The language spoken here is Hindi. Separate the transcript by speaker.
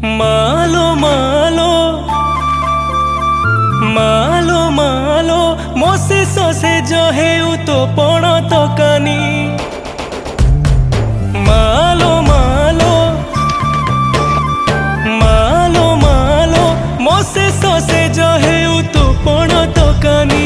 Speaker 1: मालो मालो मालो मालो मोसे सोसे जो है तो पण तो कानी मालो मालो मालो मालो मोसे सोसे जो है तो पण तो कानी